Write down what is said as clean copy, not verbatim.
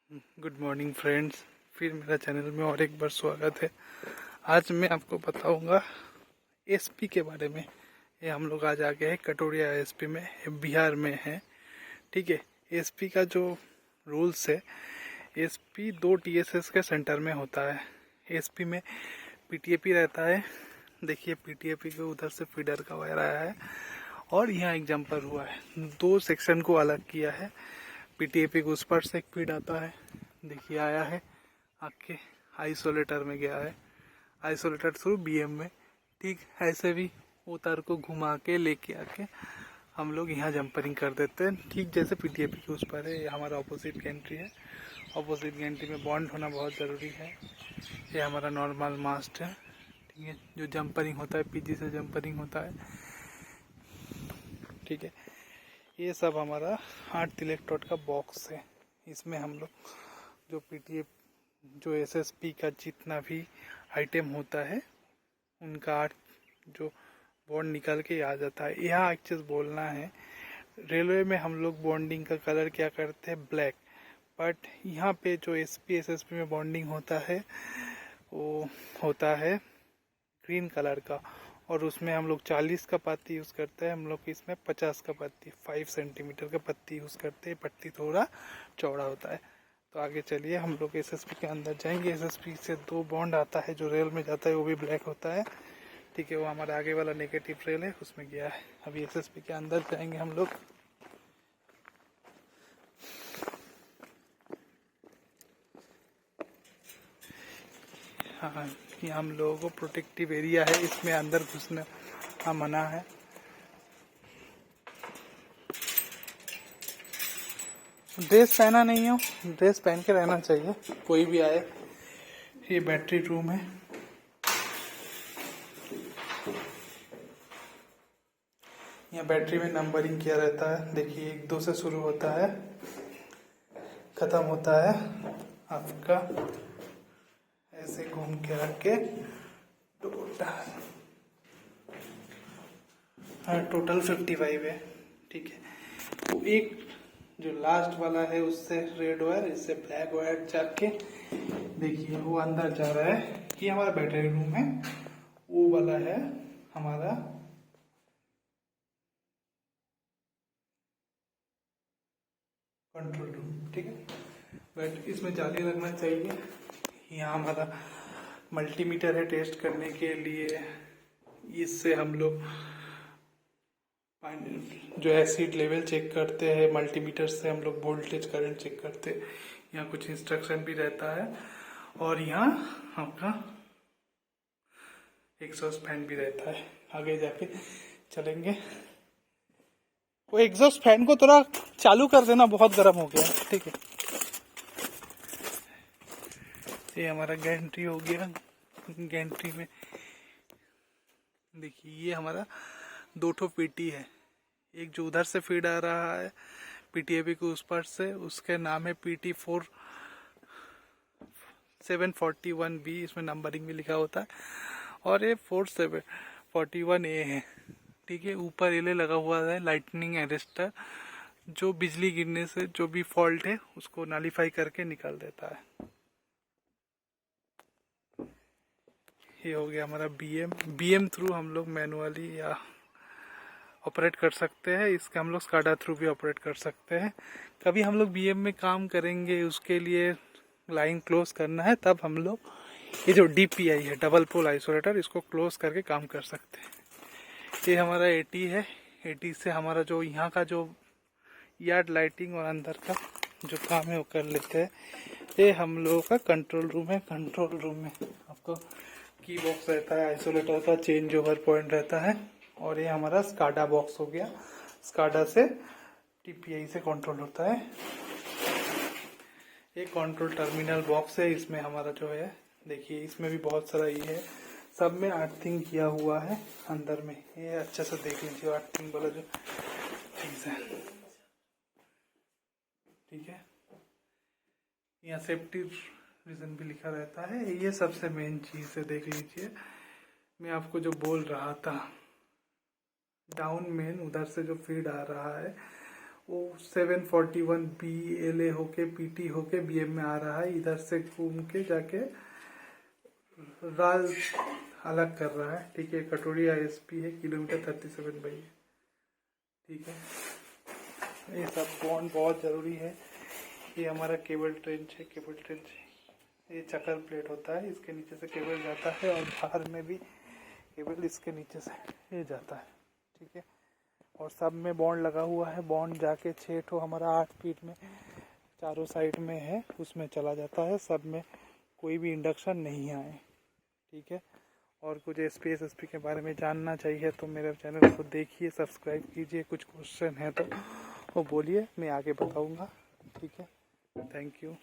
Good morning friends, फिर मेरा channel में और एक बार स्वागत है। आज मैं आपको बताऊंगा एसपी के बारे में। ये हम लोग आज आ गए हैं कटोरिया एसपी में, बिहार में है। ठीक है, एसपी का जो रूल्स है, एसपी 2 टीएसएस के सेंटर में होता है। एसपी में पीटीएपी रहता है। देखिए पीटीएपी के उधर से फीडर का वायर आया है और यहाँ एक जंपर हुआ है। 2 सेक्शन को अलग किया है। पीटीएपी को उस पर से एक फीड आता है, देखिए आया है, आपके आइसोलेटर में गया है, आइसोलेटर थ्रू बीएम में। ठीक ऐसे भी उतार को घुमा के लेके आके हम लोग यहाँ जंपरिंग कर देते हैं, ठीक जैसे पीटीएपी के उस पर है। ये हमारा ऑपोजिट गैंट्री है। ऑपोजिट गैंट्री में बॉन्ड होना बहुत ज़रूरी है। ये हमारा नॉर्मल मास्ट है, ठीक है, जो जंपरिंग होता है, पीजी से जंपरिंग होता है। ठीक है, ये सब हमारा 8 इलेक्ट्रोड का बॉक्स है। इसमें हम लोग जो पीटीएफ जो एसएसपी का जितना भी आइटम होता है उनका 8 जो बॉन्ड निकाल के आ जाता है। यहाँ एक चीज़ बोलना है, रेलवे में हम लोग बॉन्डिंग का कलर क्या करते हैं, ब्लैक, बट यहाँ पे जो एसपी एसएसपी में बॉन्डिंग होता है वो होता है ग्रीन कलर का, और उसमें हम लोग 40 का पत्ती यूज़ करते हैं। हम लोग इसमें 50 का पत्ती 5 सेंटीमीटर का पत्ती यूज़ करते हैं। पत्ती थोड़ा चौड़ा होता है। तो आगे चलिए हम लोग एसएसपी के अंदर जाएंगे। एसएसपी से 2 बॉन्ड आता है, जो रेल में जाता है वो भी ब्लैक होता है। ठीक है, वो हमारा आगे वाला नेगेटिव रेल है, उसमें गया है। अभी एसएसपी के अंदर जाएंगे हम लोग। हाँ, ये हम लोगों को प्रोटेक्टिव एरिया है, इसमें अंदर घुसना मना है। ड्रेस पहना नहीं हो, ड्रेस पहन के रहना चाहिए कोई भी आए। ये बैटरी रूम है। यहाँ बैटरी में नंबरिंग किया रहता है। देखिए 1-2 से शुरू होता है, खत्म होता है आपका ऐसे घूम के आके टोटल 55 है। ठीक है, तो एक जो लास्ट वाला है उससे रेड वायर, इससे ब्लैक वायर जाके देखिए वो अंदर जा रहा है। ये हमारा बैटरी रूम है, वो वाला है हमारा कंट्रोल रूम। ठीक है, बट इसमें जाली लगना चाहिए। यहाँ हमारा मल्टीमीटर है टेस्ट करने के लिए। इससे हम लोग जो एसिड लेवल चेक करते हैं, मल्टीमीटर से हम लोग वोल्टेज करंट चेक करते हैं। यहाँ कुछ इंस्ट्रक्शन भी रहता है, और यहाँ आपका एग्जॉस्ट फैन भी रहता है। आगे जाके चलेंगे। वो एग्जॉस्ट फैन को थोड़ा चालू कर देना, बहुत गर्म हो गया। ठीक है, ये हमारा गैंट्री हो गया। गैंट्री में देखिए ये हमारा 2 ठो पीटी है। एक जो उधर से फीड आ रहा है पीटीएपी को उस पर से, उसके नाम है PT 4741B, इसमें नंबरिंग भी लिखा होता है। और ये 4741A है। ठीक है, ऊपर एले लगा हुआ है लाइटनिंग अरेस्टर, जो बिजली गिरने से जो भी फॉल्ट है उसको नॉलिफाई करके निकाल देता है। ये हो गया हमारा बीएम थ्रू हम लोग मैनुअली या ऑपरेट कर सकते हैं। इसका हम लोग स्काडा थ्रू भी ऑपरेट कर सकते हैं। कभी हम लोग बीएम में काम करेंगे, उसके लिए लाइन क्लोज करना है, तब हम लोग ये जो डीपीआई है, डबल पोल आइसोलेटर, इसको क्लोज करके काम कर सकते हैं। ये हमारा 80 है। 80 से हमारा जो यहाँ का जो यार्ड लाइटिंग और अंदर का जो काम है वो कर लेते हैं। ये हम लोगों का कंट्रोल रूम है। कंट्रोल रूम में आपको की बॉक्स रहता है, आइसोलेटर का चेंज ओवर पॉइंट रहता है, और ये हमारा स्काडा बॉक्स हो गया। स्काडा से टीपीआई से कंट्रोल होता है। ये कंट्रोल टर्मिनल बॉक्स है। इसमें हमारा जो है देखिए, इसमें भी बहुत सारा ये है, सब में अर्थिंग किया हुआ है अंदर में। ये अच्छे से देख लीजिए अर्थिंग वाला जो चीज़ है। ठीक है, यहाँ सेफ्टी रीजन भी लिखा रहता है। ये सबसे मेन चीज़ है, देख लीजिए। मैं आपको जो बोल रहा था, डाउन मेन उधर से जो फीड आ रहा है वो 741 BLA होके PT होके BM में आ रहा है, इधर से घूम के जाके राल अलग कर रहा है। ठीक है, कटोरिया SP है, किलोमीटर 37 बाई। ठीक है, ये सब बॉन्ड बहुत ज़रूरी है। ये हमारा केबल ट्रेंच है, केबल ट्रेंच ये चकर प्लेट होता है, इसके नीचे से केबल जाता है और बाहर में भी केबल इसके नीचे से ये जाता है। ठीक है, और सब में बॉन्ड लगा हुआ है। बॉन्ड जाके 6 ठो हमारा 8 फीट में चारों साइड में है, उसमें चला जाता है। सब में कोई भी इंडक्शन नहीं आए। ठीक है, और कुछ SP के बारे में जानना चाहिए तो मेरे चैनल को देखिए, सब्सक्राइब कीजिए। कुछ क्वेश्चन है तो वो बोलिए, मैं आगे बताऊंगा। ठीक है, थैंक यू।